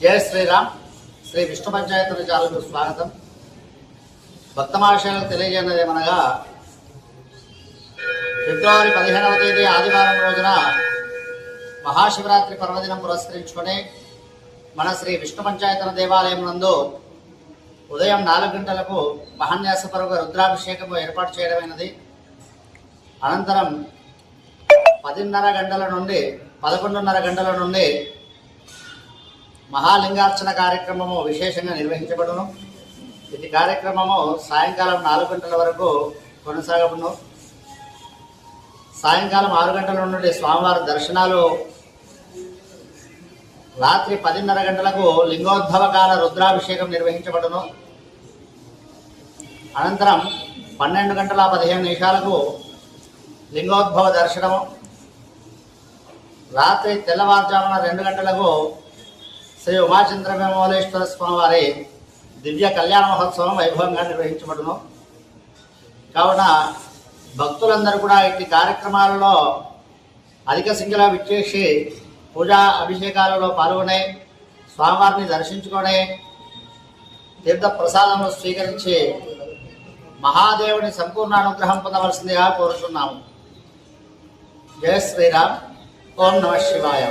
జయ శ్రీరామ్. శ్రీ విష్ణు పంచాయతీ ఛానల్కు స్వాగతం. భక్త మహాశయులకు తెలియజేయనదేమనగా, ఫిబ్రవరి 15వ తేదీ ఆదివారం రోజున మహాశివరాత్రి పర్వదినం పురస్కరించుకొని మన శ్రీ విష్ణు పంచాయతన దేవాలయం నందు ఉదయం 4 గంటలకు మహాన్యాసపరవ రుద్రాభిషేకం ఏర్పాటు చేయడమైనది. అనంతరం 10:30 గంటల నుండి 11:30 గంటల నుండి మహాలింగార్చన కార్యక్రమము విశేషంగా నిర్వహించబడును. ఇది కార్యక్రమము సాయంకాలం 4 గంటల వరకు కొనసాగబడును. సాయంకాలం 6 గంటల నుండి స్వామివారి దర్శనాలు, రాత్రి 10:30 గంటలకు లింగోద్భవ కాల రుద్రాభిషేకం నిర్వహించబడును. అనంతరం 12:15 లింగోద్భవ దర్శనము, రాత్రి తెల్లవారుజామున 2 గంటలకు శ్రీ ఉమాచంద్రమౌళేశ్వర స్వామివారి దివ్య కళ్యాణ మహోత్సవం వైభవంగా నిర్వహించబడును. కావున భక్తులందరూ కూడా ఇట్టి కార్యక్రమాలలో అధిక సంఖ్యలో విచ్చేసి పూజా అభిషేకాలలో పాల్గొనే, స్వామివారిని దర్శించుకొని తీర్థ ప్రసాదములు స్వీకరించి మహాదేవుని సంపూర్ణ అనుగ్రహం పొందవలసిందిగా కోరుతున్నాము. జయ శ్రీరామ్. ఓం నమః శివాయ.